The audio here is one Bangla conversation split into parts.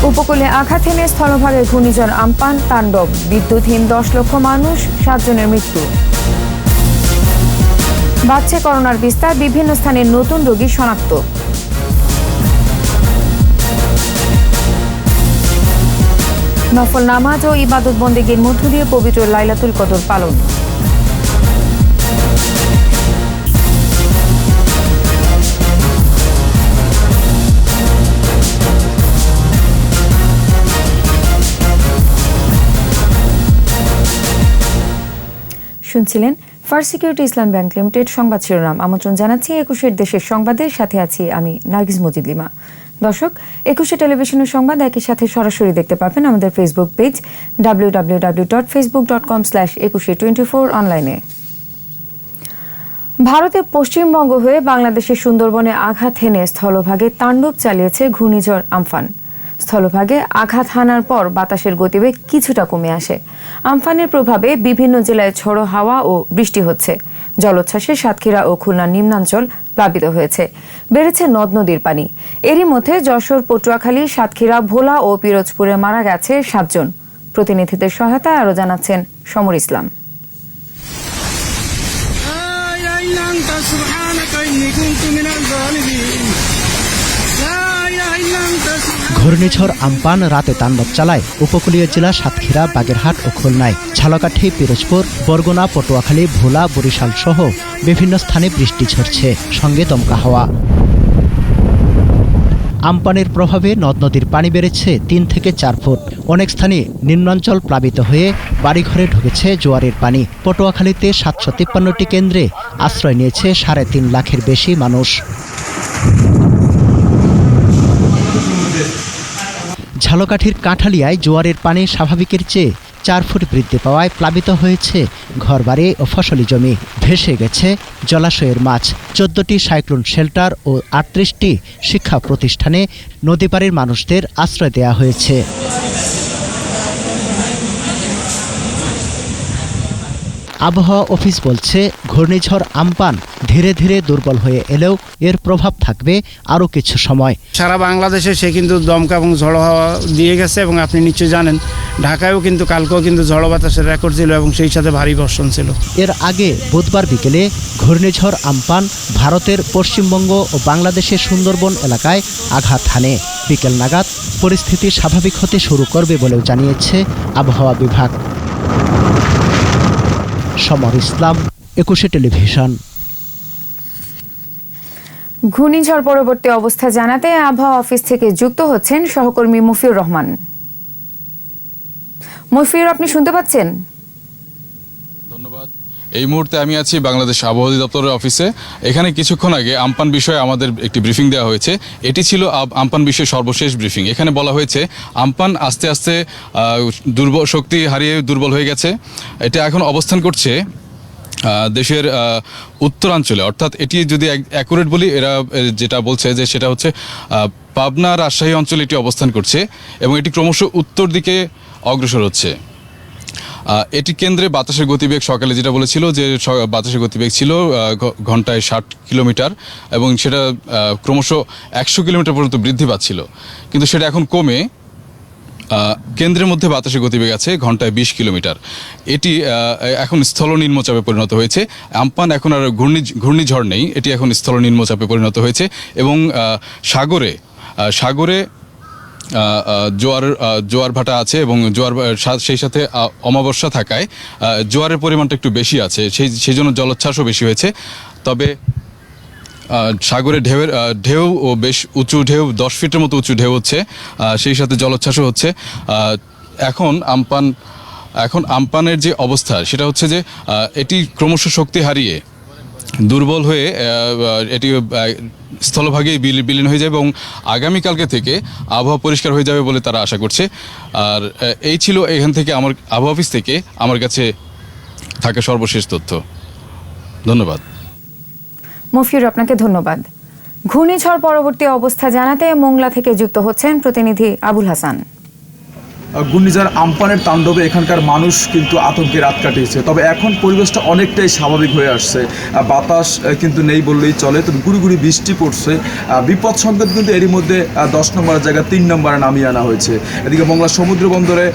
উপকূলে আঘাত হেনে স্থলভাগে ঘূর্ণিঝড় আম্পান তাণ্ডব, বিদ্যুৎহীন 10 লক্ষ মানুষ, 7 জনের মৃত্যু। বাড়ছে করোনার বিস্তার, বিভিন্ন স্থানে নতুন রোগী শনাক্ত। নফল নামাজ ও ইবাদত বন্দেগীর মধ্য দিয়ে পবিত্র লাইলাতুল কদর পালন। শুনছিলেন ফার্স্ট সিকিউরিটি ইসলাম ব্যাংক লিমিটেড সংবাদ শিরোনাম। আমন্ত্রণ জানাচ্ছি 21 দেশের সংবাদের সাথে আছি আমি নার্গিস মজিদ লিমা। দর্শক, 21 টেলিভিশনের সংবাদ একই সাথে সরাসরি দেখতে পাবেন আমাদের ফেসবুক পেজ www.facebook.com/2124 অনলাইনে। ভারতের পশ্চিমবঙ্গ হয়ে বাংলাদেশের সুন্দরবনে আঘাত হেনে স্থলভাগে তাণ্ডব চালিয়েছে ঘূর্ণিঝড় আমফান। স্থলভাগে আঘাত হানার পর বাতাসের গতিবেগ কিছুটা কমে আসে। আমফানের প্রভাবে বিভিন্ন জেলায় ঝোড়ো হাওয়া ও বৃষ্টি হচ্ছে। জলোচ্ছ্বাসে সাতক্ষীরা ও খুলনার নিম্নাঞ্চল প্লাবিত হয়েছে। বেড়েছে নদ নদীর পানি। এরই মধ্যে যশোর, পটুয়াখালী, সাতক্ষীরা, ভোলা ও পিরোজপুরে মারা গেছে 7 জন। প্রতিনিধিদের সহায়তায় আরও জানাচ্ছেন সমর ইসলাম। ঘূর্ণিঝড় আম্পান রাতে তাণ্ডব চালায় উপকূলীয় জেলা সাতক্ষীরা, বাগেরহাট ও খুলনায়। ঝালকাঠি, পিরোজপুর, বরগুনা, পটুয়াখালী, ভোলা, বরিশাল সহ বিভিন্ন স্থানে বৃষ্টি ঝরছে, সঙ্গে দমকা হাওয়া। আমপানের প্রভাবে নদ নদীর পানি বেড়েছে 3 থেকে 4 ফুট। অনেক স্থানে নিম্নাঞ্চল প্লাবিত হয়ে বাড়িঘরে ঢুকেছে জোয়ারের পানি। পটুয়াখালীতে 753টি কেন্দ্রে আশ্রয় নিয়েছে 3.5 লাখের বেশি মানুষ। ঝালকাঠির কাঁঠালিয়ায় জোয়ারের পানি স্বাভাবিকের চেয়ে 4 ফুট বৃদ্ধি পাওয়ায় প্লাবিত হয়েছে ঘরবাড়ি ও ফসলি জমি। ভেসে গেছে জলাশয়ের মাছ। 14টি সাইক্লোন শেল্টার ও 38টি শিক্ষা প্রতিষ্ঠানে নদীপাড়ের মানুষদের আশ্রয় দেওয়া হয়েছে। আবহাওয়া অফিস বলছে, ঘূর্ণিঝড় আমপান ধীরে ধীরে দুর্বল হয়ে এলেও এর প্রভাব থাকবে আরও কিছু সময়। সারা বাংলাদেশে সে কিন্তু দমকা এবং ঝড়ো হাওয়া দিয়ে গেছে এবং আপনি নিশ্চয়ই জানেন ঢাকায়ও কিন্তু কালকেও কিন্তু ঝড়ো বাতাসের রেকর্ড ছিল এবং সেই সাথে ভারী বর্ষণ ছিল। এর আগে বুধবার বিকেলে ঘূর্ণিঝড় আমপান ভারতের পশ্চিমবঙ্গ ও বাংলাদেশের সুন্দরবন এলাকায় আঘাত হানে। বিকেল নাগাদ পরিস্থিতি স্বাভাবিক হতে শুরু করবে বলেও জানিয়েছে আবহাওয়া বিভাগ। সমর ইসলাম, 21 টেলিভিশন। ঘূর্ণিঝড় পরবর্তী অবস্থা জানাতে আবহাওয়া অফিস থেকে যুক্ত হচ্ছেন সহকর্মী মুফিউর রহমান। মুফিউর, আপনি শুনতে পাচ্ছেন? ধন্যবাদ। এই মুহূর্তে আমি আছি বাংলাদেশ আবহাওয়া অধিদপ্তরের অফিসে। এখানে কিছুক্ষণ আগে আমপান বিষয়ে আমাদের একটি ব্রিফিং দেওয়া হয়েছে। এটি ছিল আমপান বিষয়ে সর্বশেষ ব্রিফিং। এখানে বলা হয়েছে আমপান আস্তে আস্তে শক্তি হারিয়ে দুর্বল হয়ে গেছে। এটা এখন অবস্থান করছে দেশের উত্তরাঞ্চলে, অর্থাৎ এটি যদি অ্যাকুরেট বলি, এরা যেটা বলছে যে সেটা হচ্ছে পাবনা, রাজশাহী অঞ্চলে এটি অবস্থান করছে এবং এটি ক্রমশ উত্তর দিকে অগ্রসর হচ্ছে। এটি কেন্দ্রে বাতাসের গতিবেগ সকালে যেটা বলেছিল যে বাতাসের গতিবেগ ছিল ঘন্টায় 60 কিলোমিটার এবং সেটা ক্রমশ 100 কিলোমিটার পর্যন্ত বৃদ্ধি পাচ্ছিল, কিন্তু সেটা এখন কমে কেন্দ্রের মধ্যে বাতাসের গতিবেগ আছে ঘন্টায় 20 কিলোমিটার। এটি এখন স্থল নিম্নচাপে পরিণত হয়েছে। আমপান এখন আর ঘূর্ণিঝড় নেই, এটি এখন স্থল নিম্নচাপে পরিণত হয়েছে এবং সাগরে জোয়ার ভাটা আছে এবং সেই সাথে অমাবস্যা থাকায় জোয়ারের পরিমাণটা একটু বেশি আছে, সেই জন্য জলোচ্ছ্বাসও বেশি হয়েছে। তবে সাগরে ঢেউ ও বেশ উঁচু ঢেউ, 10 ফিটের মতো উঁচু ঢেউ হচ্ছে, সেই সাথে জলোচ্ছ্বাসও হচ্ছে। এখন আমপানের যে অবস্থা সেটা হচ্ছে যে এটি ক্রমশ শক্তি হারিয়ে দুর্বল হয়ে এটি স্থলভাগেই বিলীন হয়ে যাবে এবং আগামীকালকে থেকে আবহাওয়া পরিষ্কার হয়ে যাবে বলে তারা আশা করছে। আর এই ছিল এখান থেকে আমার আবহাওয়া অফিস থেকে আমার কাছে থাকা সর্বশেষ তথ্য। ধন্যবাদ। মুফিউর, আপনাকে ধন্যবাদ। ঘূর্ণিঝড় পরবর্তী অবস্থা জানাতে মোংলা থেকে যুক্ত হচ্ছেন প্রতিনিধি আবুল হাসান। ঘূর্ণিঝড় আমপানের তাণ্ডবে এখানকার মানুষ কিন্তু আতঙ্কে রাত কাটিয়েছে। তবে এখন পরিবেশটা অনেকটাই স্বাভাবিক হয়ে আসছে, বাতাস কিন্তু নেই বললেই চলে, তবে গুড়ি গুড়ি বৃষ্টি পড়ছে। বিপদ সংকেত কিন্তু এরই মধ্যে 10 নম্বরের জায়গায় 3 নম্বরে নামিয়ে আনা হয়েছে। এদিকে মংলা সমুদ্র বন্দরে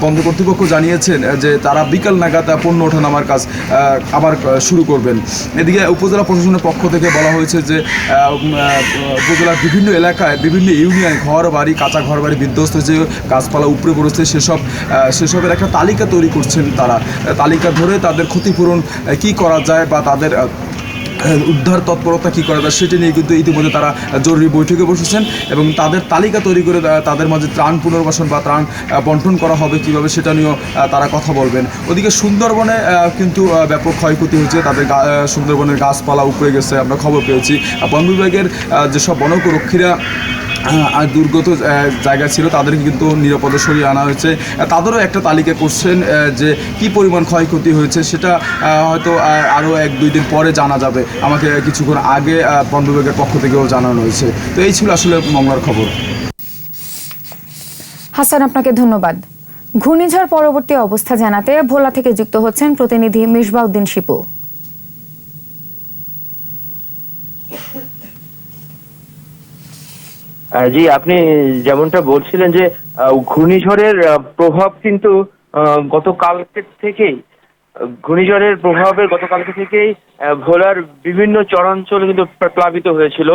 বন্দর কর্তৃপক্ষ জানিয়েছেন যে তারা বিকাল নাগাদ পণ্য ওঠানামার কাজ আবার শুরু করবেন। এদিকে উপজেলা প্রশাসনের পক্ষ থেকে বলা হয়েছে যে উপজেলার বিভিন্ন এলাকায় বিভিন্ন ইউনিয়ন ঘর বাড়ি কাঁচা ঘর বাড়ি বিধ্বস্ত হয়েছে, গাছপালা উপড়ে পড়েছে, সেসবের একটা তালিকা তৈরি করছেন তারা। তালিকা ধরে তাদের ক্ষতিপূরণ কি করা যায় বা তাদের উদ্ধার তৎপরতা কী করা যায় সেটি নিয়ে কিন্তু ইতিমধ্যে তারা জরুরি বৈঠকে বসেছেন এবং তাদের তালিকা তৈরি করে তাদের মাঝে ত্রাণ পুনর্বাসন বা ত্রাণ বন্টন করা হবে কীভাবে সেটা নিয়েও তারা কথা বলবেন। ওদিকে সুন্দরবনে কিন্তু ব্যাপক ক্ষয়ক্ষতি হয়েছে, তাদের সুন্দরবনের গাছপালা উপড়ে গেছে, আমরা খবর পেয়েছি। বন বিভাগের যেসব বনরক্ষীরা দুর্গত জায়গা ছিল তাদেরকে কিন্তু নিরাপদে সরিয়ে আনা হয়েছে। তাদেরও একটা তালিকা করছেন যে কি পরিমাণ ক্ষয়ক্ষতি হয়েছে, সেটা হয়তো আরও 1-2 দিন পরে জানা যাবে। আমাকে কিছুক্ষণ আগে বন বিভাগের পক্ষ থেকেও জানানো হয়েছে। তো এই ছিল আসলে মংলার খবর। হাসান, আপনাকে ধন্যবাদ। ঘূর্ণিঝড় পরবর্তী অবস্থা জানাতে ভোলা থেকে যুক্ত হচ্ছেন প্রতিনিধি মিসবাউদ্দিন শিপু। জি, আপনি যেমনটা বলছিলেন যে ঘূর্ণিঝড়ের প্রভাব কিন্তু গতকালকে থেকেই ভোলার বিভিন্ন চরাঞ্চল কিন্তু প্লাবিত হয়েছিল।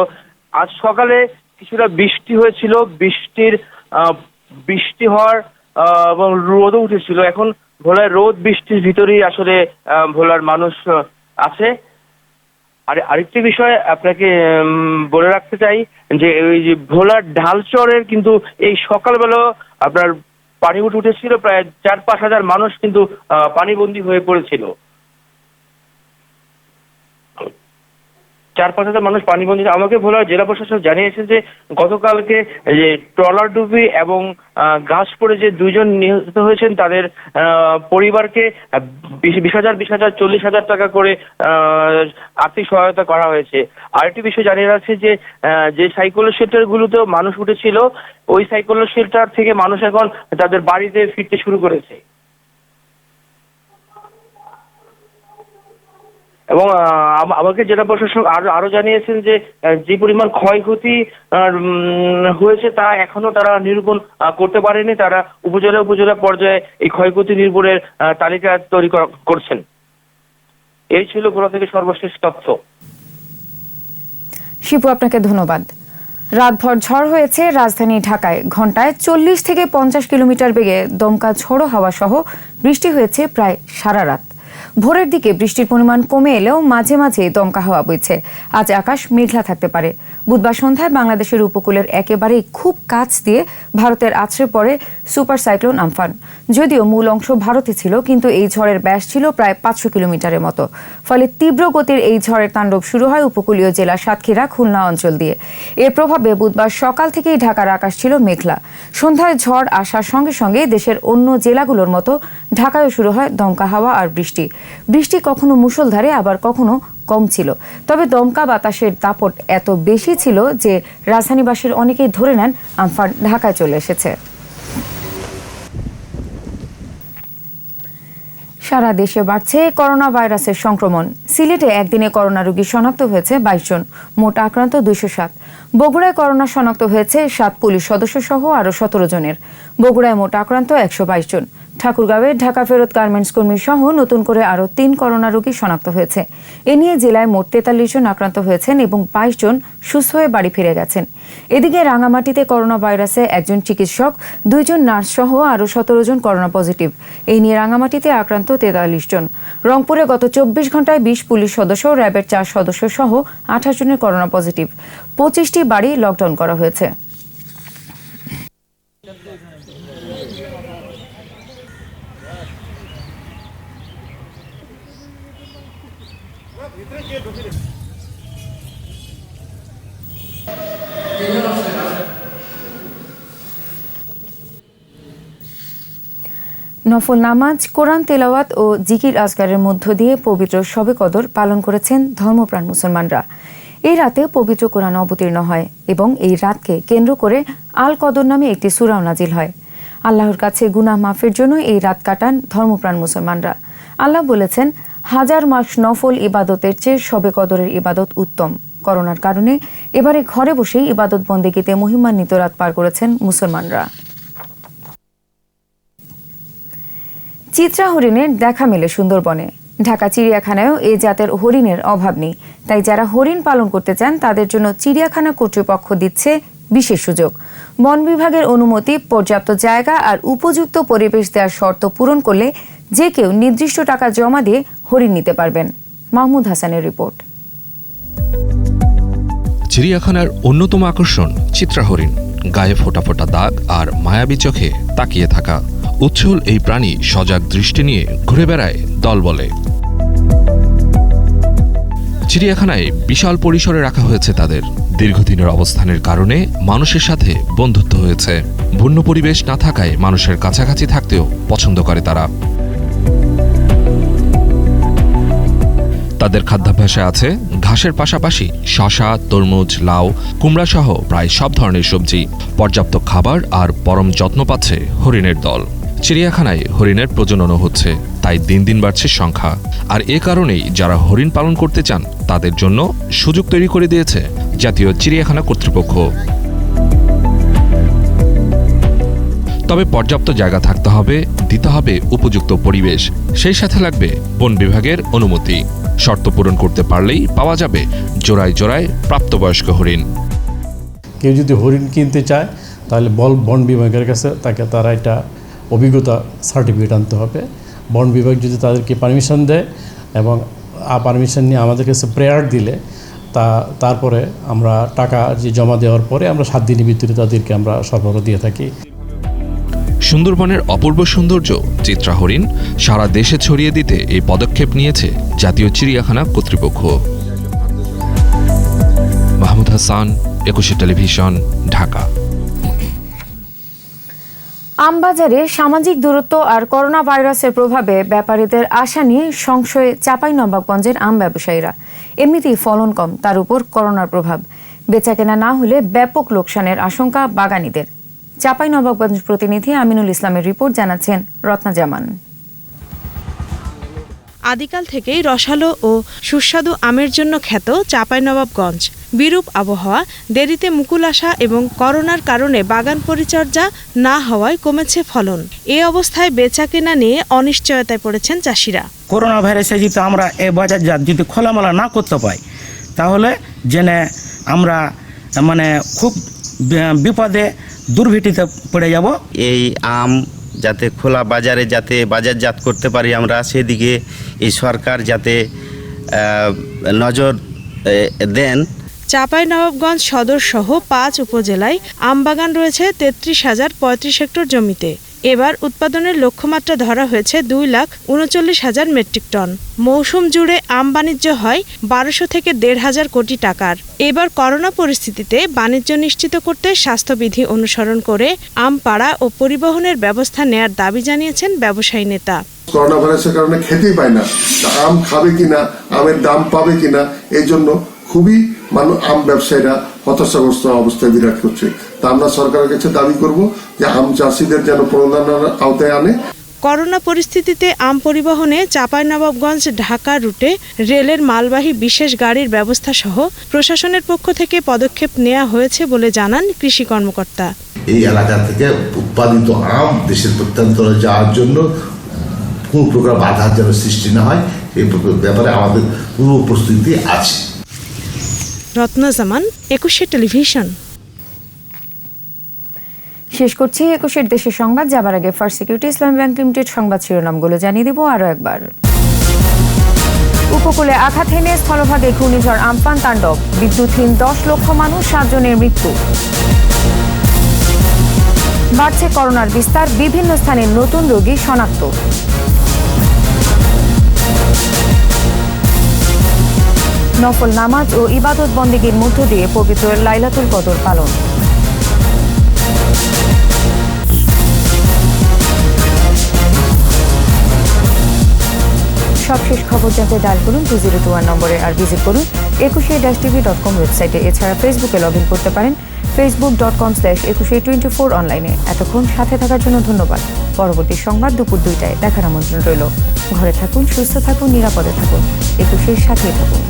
আজ সকালে কিছুটা বৃষ্টি হয়েছিল, বৃষ্টি হওয়ার এবং রোদও উঠেছিল। এখন ভোলার রোদ বৃষ্টির ভিতরেই আসলে ভোলার মানুষ আছে। আর আরেকটি বিষয় আপনাকে বলে রাখতে চাই যে ওই যে ভোলার ঢালচরের কিন্তু এই সকালবেলা আপনার পানি উঠেছিল, প্রায় 4-5 হাজার মানুষ কিন্তু পানিবন্দী হয়ে পড়েছিল। 4-5 হাজার মানুষ পানিবন্দী। আমাকে ভোলার জেলা প্রশাসক জানিয়েছেন যে গতকালকে যে ট্রলার ডুবি এবং গাছ পড়ে যে 2 জন নিহত হয়েছেন তাদের পরিবারকে 20,000, 40,000 টাকা করে আর্থিক সহায়তা করা হয়েছে। আরেকটি বিষয় জানিয়ে রাখছে যে সাইক্লোন শেল্টারগুলোতেও মানুষ উঠেছিল, ওই সাইক্লোন শেল্টার থেকে মানুষ এখন তাদের বাড়িতে ফিরতে শুরু করেছে। এবং আমাকে জেলা প্রশাসক আরো জানিয়েছেন যে পরিমাণ ক্ষয়ক্ষতি হয়েছে তা এখনো তারা নিরূপণ করতে পারেনি। তারা উপজেলা পর্যায়ে এই ক্ষয়ক্ষতি নিরূপণের তালিকা তৈরি করছেন। এই ছিল ভোলা থেকে সর্বশেষ তথ্য। শিপু, আপনাকে ধন্যবাদ। রাতভর ঝড় হয়েছে রাজধানী ঢাকায়। ঘন্টায় 40 থেকে 50 কিলোমিটার বেগে দমকা ঝোড়ো হাওয়া সহ বৃষ্টি হয়েছে প্রায় সারা রাত। ভোরের দিকে বৃষ্টির পরিমাণ কমে এলেও মাঝে মাঝে দমকা হাওয়া বইছে। আজ আকাশ মেঘলা থাকতে পারে। বুধবার সন্ধ্যায় বাংলাদেশের উপকূলের একেবারেই খুব কাছ দিয়ে ভারতের আছড়ে পড়ে সুপার সাইক্লোন আমফান। যদিও মূল অংশ ভারতে ছিল, কিন্তু এই ঝড়ের ব্যাস ছিল প্রায় 500 কিলোমিটারের মতো। ফলে তীব্র গতির এই ঝড়ের তাণ্ডব শুরু হয় উপকূলীয় জেলা সাতক্ষীরা, খুলনা অঞ্চল দিয়ে। এর প্রভাবে বুধবার সকাল থেকেই ঢাকার আকাশ ছিল মেঘলা। সন্ধ্যায় ঝড় আসার সঙ্গে সঙ্গে দেশের অন্য জেলাগুলোর মতো ঢাকায়ও শুরু হয় দমকা হাওয়া আর বৃষ্টি কখনো মুষলধারে, আবার কখনো কম ছিল। তবে দমকা বাতাসের দাপট এত বেশি ছিল যে রাজধানীবাসীর অনেকেই ধরে নেন আমফান ঢাকায় চলে এসেছে। সারা দেশে বাড়ছে করোনা ভাইরাসের সংক্রমণ। সিলেটে একদিনে করোনা রোগী শনাক্ত হয়েছে 22 জন, মোট আক্রান্ত 207। বগুড়ায় করোনা শনাক্ত হয়েছে 7 পুলিশ সদস্য সহ আরও 17 জনের। বগুড়ায় মোট আক্রান্ত 122 জন। ঠাকুরগাঁওয়ে ঢাকা ফেরত গার্মেন্টস কর্মী সহ নতুন করে আরও 3 করোনা রোগী শনাক্ত হয়েছে। এ নিয়ে জেলায় মোট 43 জন আক্রান্ত হয়েছেন এবং 22 জন সুস্থ হয়ে বাড়ি ফিরে গেছেন। এদিকে রাঙামাটিতে করোনা ভাইরাসে 1 জন চিকিৎসক, 2 জন নার্স সহ আরও 17 জন করোনা পজিটিভ। এই নিয়ে রাঙামাটিতে আক্রান্ত 43 জন। রংপুরে গত 24 ঘন্টায় 20 পুলিশ সদস্য, র্যাবের 4 সদস্য সহ 28 জনের করোনা পজিটিভ। 25টি বাড়ি লকডাউন করা হয়েছে। নফল নামাজ, কোরআন তেলাওয়াত ও জিকির আজকারের মধ্য দিয়ে পবিত্র শবে কদর পালন করেছেন ধর্মপ্রাণ মুসলমানরা। এই রাতে পবিত্র কোরআন অবতীর্ণ হয় এবং এই রাতকে কেন্দ্র করে আল কদর নামে একটি সূরা নাজিল হয়। আল্লাহর কাছে গুনাহ মাফের জন্য এই রাত কাটান ধর্মপ্রাণ মুসলমানরা। আল্লাহ বলেছেন, 1000 মাস নফল ইবাদতের চেয়ে শবে কদরের ইবাদত উত্তম। করোনার কারণে এবারে ঘরে বসেই ইবাদত বন্দেগীতে মহিমান্বিত রাত পার করেছেন মুসলমানরা। চিত্রা হরিণের দেখা মেলে সুন্দরবনে। ঢাকা চিড়িয়াখানায়ও এই জাতের হরিণের অভাব নেই। তাই যারা হরিণ পালন করতে চান তাদের জন্য চিড়িয়াখানা কর্তৃপক্ষ দিচ্ছে বিশেষ সুযোগ। বন বিভাগের অনুমতি, পর্যাপ্ত জায়গা আর উপযুক্ত পরিবেশ দেওয়ার শর্ত পূরণ করলে যে কেউ নির্দিষ্ট টাকা জমা দিয়ে হরিণ নিতে পারবেন। মাহমুদ হাসানের রিপোর্ট। চিড়িয়াখানার অন্যতম আকর্ষণ চিত্রা হরিণ। গায়ে ফোটা ফোটা দাগ আর মায়াবী চোখে তাকিয়ে থাকা উচ্ছল এই প্রাণী সজাগ দৃষ্টি নিয়ে ঘুরে বেড়ায় দলবলে। চিড়িয়াখানায় বিশাল পরিসরে রাখা হয়েছে তাদের। দীর্ঘদিনের অবস্থানের কারণে মানুষের সাথে বন্ধুত্ব হয়েছে। ভিন্ন পরিবেশ না থাকায় মানুষের কাছাকাছি থাকতেও পছন্দ করে তারা। তাদের খাদ্যাভ্যাসে আছে ঘাসের পাশাপাশি শসা, তরমুজ, লাউ, কুমড়া সহ প্রায় সব ধরনের সবজি। পর্যাপ্ত খাবার আর পরম যত্ন পাচ্ছে হরিণের দল। চিড়িয়াখানায় হরিণের প্রজননও হচ্ছে, তাই দিন দিন বাড়ছে সংখ্যা। আর এ কারণেই যারা হরিণ পালন করতে চান তাদের জন্য সুযোগ তৈরি করে দিয়েছে জাতীয় চিড়িয়াখানা কর্তৃপক্ষ। তবে পর্যাপ্ত জায়গা থাকতে হবে, দিতে হবে উপযুক্ত পরিবেশ, সেই সাথে লাগবে বন বিভাগের অনুমতি। শর্ত পূরণ করতে পারলেই পাওয়া যাবে জোড়ায় জোড়ায় প্রাপ্তবয়স্ক হরিণ। কেউ যদি হরিণ কিনতে চায় তাহলে বন বিভাগের কাছে তারা এটা অভিজ্ঞতা সার্টিফিকেট আনতে হবে। বন বিভাগ যদি তাদেরকে পারমিশন দেয় এবং পারমিশন নিয়ে আমাদের কাছে প্রেয়ার দিলে তারপরে আমরা টাকা যে জমা দেওয়ার পরে আমরা 7 দিনের ভিতরে তাদেরকে আমরা সরবরাহ দিয়ে থাকি। সুন্দরবনের অপূর্ব সৌন্দর্য চিত্রা হরিণ সারা দেশে ছড়িয়ে দিতে এই পদক্ষেপ নিয়েছে জাতীয় চিড়িয়াখানা কর্তৃপক্ষ। মাহমুদ হাসান, একুশে টেলিভিশন, ঢাকা। আমবাজারে সামাজিক দূরত্ব আর করোনা ভাইরাসের প্রভাবে ব্যাপারীদের আশা নিয়ে সংশয়ে চাঁপাইনবাবগঞ্জের আম ব্যবসায়ীরা। এমনিতেই ফলন কম, তার উপর করোনার প্রভাব। বেচাকেনা না হলে ব্যাপক লোকসানের আশঙ্কা বাগানীদের। চাঁপাইনবাবগঞ্জ প্রতিনিধি আমিনুল ইসলামের রিপোর্ট, জানাচ্ছেন রত্না জামান। আদিকাল থেকেই রসালো ও সুস্বাদু আমের জন্য খ্যাত চাঁপাইনবাবগঞ্জ। বিরূপ আবহাওয়া, দেরিতে মুকুল আসা এবং করোনার কারণে বাগান পরিচর্যা না হওয়ায় কমেছে ফলন। এই অবস্থায় বেচাকেনা নিয়ে অনিশ্চয়তায় পড়েছেন চাষিরা। করোনা ভাইরাসে যদি আমরা এই বাজারজাত যদি খোলামেলা না করতে পাই তাহলে জেনে আমরা খুব বিপদে দুর্ভিটিতে পড়ে যাব। এই আম যাতে খোলা বাজারে যাতে বাজারজাত করতে পারি আমরা, সেদিকে এই সরকার যাতে নজর দেন। চাঁপাইনবাবগঞ্জ সদর সহ 5 উপজেলায় আম বাগান রয়েছে 33,035 হেক্টর জমিতে। এবার উৎপাদনের লক্ষ্যমাত্রা ধরা হয়েছে 2,39,000 মেট্রিক টন। মৌসুম জুড়ে আম বাণিজ্য হয় 1200 থেকে 1,500 কোটি টাকার। এবার করোনা পরিস্থিতিতে বাণিজ্য নিশ্চিত করতে স্বাস্থ্যবিধি অনুসরণ করে আম পাড়া ও পরিবহনের ব্যবস্থা নেয়ার দাবি জানিয়েছেন ব্যবসায়ী নেতা। করোনা ভাইরাসের কারণে খেতেই পায় না, আম খাবে কিনা, আমের দাম পাবে কিনা, এই জন্য খুবই আম ব্যবসায়ীরা হতাশাগ্রস্ত অবস্থায় বিরাট করছে। তা আমরা সরকারের কাছে দাবি করব যে আম চাষিদের যেন প্রণোদনার আওতায় আনে। করোনা পরিস্থিতিতে আম পরিবহনে চাঁপাইনবাবগঞ্জ ঢাকা রুটে রেলের মালবাহী বিশেষ গাড়ির ব্যবস্থা সহ প্রশাসনের পক্ষ থেকে পদক্ষেপ নেওয়া হয়েছে বলে জানান কৃষি কর্মকর্তা। এই এলাকা থেকে উৎপাদিত আম দেশের প্রত্যন্তরে যাওয়ার জন্য কোন প্রকার বাধার যেন সৃষ্টি না হয়, এই ব্যাপারে আমাদের পূর্ব প্রস্তুতি আছে। রত্না জামান, একুশে টেলিভিশন। শেষ করছি একুশের দেশের সংবাদ। যাবার আগে ফার্স্ট সিকিউরিটি ইসলামী ব্যাংক লিমিটেড সংবাদ শিরোনামগুলো জানিয়ে দিব আরও একবার। উপকূলে আঘাত হেনে স্থলভাগে ঘূর্ণিঝড় আমফান তাণ্ডব, বিদ্যুৎহীন 10 লক্ষ মানুষ, 7 জনের মৃত্যু। বাড়ছে করোনার বিস্তার, বিভিন্ন স্থানে নতুন রোগী শনাক্ত। নফল নামাজ ও ইবাদত বন্দেগীর মধ্য দিয়ে পবিত্র লাইলাতুল কদর পালন। সবশেষ খবর জানতে ডায়াল করুন 2021 নম্বরে আর ভিজিট করুন 21tv.com ওয়েবসাইটে। এছাড়া ফেসবুকে লগ ইন করতে পারেন facebook.com/2124 অনলাইনে। এতক্ষণ সাথে থাকার জন্য ধন্যবাদ। পরবর্তী সংবাদ দুপুর 2টায় দেখার আমন্ত্রণ রইল। ঘরে থাকুন, সুস্থ থাকুন, নিরাপদে থাকুন। 21 সাথেই থাকুন।